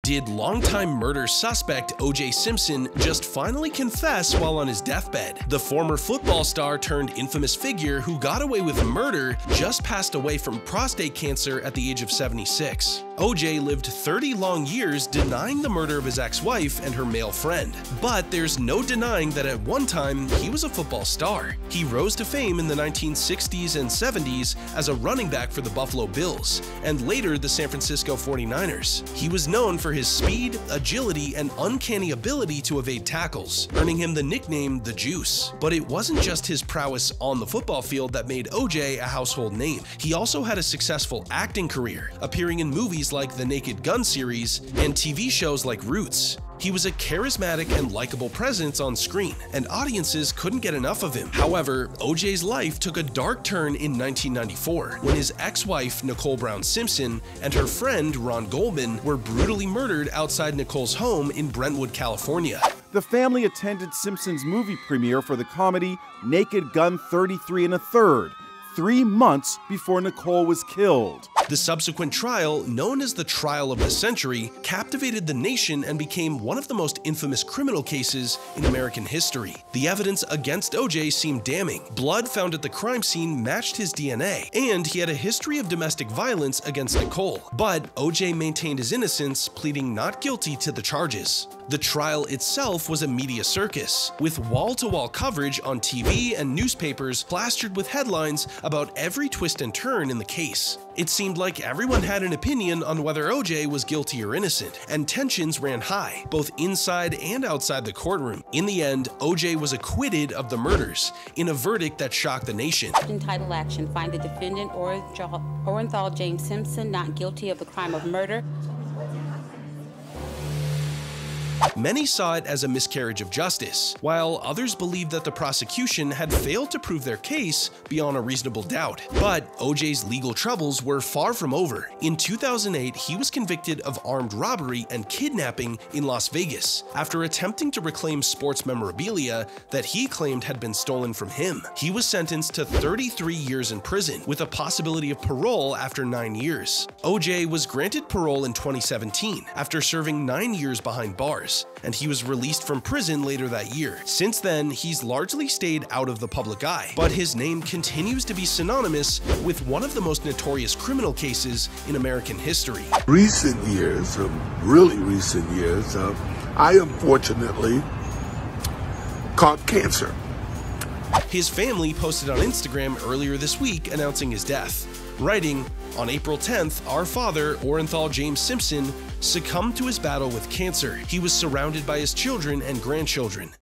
Did longtime murder suspect O.J. Simpson just finally confess while on his deathbed? The former football star turned infamous figure who got away with murder just passed away from prostate cancer at the age of 76. O.J. lived 30 long years denying the murder of his ex-wife and her male friend. But there's no denying that at one time he was a football star. He rose to fame in the 1960s and 70s as a running back for the Buffalo Bills, and later the San Francisco 49ers. He was known for his speed, agility, and uncanny ability to evade tackles, earning him the nickname The Juice. But it wasn't just his prowess on the football field that made O.J. a household name. He also had a successful acting career, appearing in movies like the Naked Gun series and TV shows like Roots. He was a charismatic and likable presence on screen, and audiences couldn't get enough of him. However, O.J.'s life took a dark turn in 1994 when his ex-wife Nicole Brown Simpson and her friend Ron Goldman were brutally murdered outside Nicole's home in Brentwood, California. The family attended Simpson's movie premiere for the comedy Naked Gun 33 1/3, 3 months before Nicole was killed. The subsequent trial, known as the Trial of the Century, captivated the nation and became one of the most infamous criminal cases in American history. The evidence against O.J. seemed damning. Blood found at the crime scene matched his DNA, and he had a history of domestic violence against Nicole. But O.J. maintained his innocence, pleading not guilty to the charges. The trial itself was a media circus, with wall-to-wall coverage on TV and newspapers plastered with headlines about every twist and turn in the case. It seemed like everyone had an opinion on whether O.J. was guilty or innocent, and tensions ran high, both inside and outside the courtroom. In the end, O.J. was acquitted of the murders, in a verdict that shocked the nation. In title action, find the defendant Orenthal James Simpson not guilty of the crime of murder. Many saw it as a miscarriage of justice, while others believed that the prosecution had failed to prove their case beyond a reasonable doubt. But O.J.'s legal troubles were far from over. In 2008, he was convicted of armed robbery and kidnapping in Las Vegas after attempting to reclaim sports memorabilia that he claimed had been stolen from him. He was sentenced to 33 years in prison, with a possibility of parole after 9 years. O.J. was granted parole in 2017 after serving 9 years behind bars, and he was released from prison later that year. Since then, he's largely stayed out of the public eye, but his name continues to be synonymous with one of the most notorious criminal cases in American history. Recent years, really recent years, I unfortunately caught cancer. His family posted on Instagram earlier this week announcing his death, writing, "On April 10th, our father, Orenthal James Simpson, succumbed to his battle with cancer. He was surrounded by his children and grandchildren.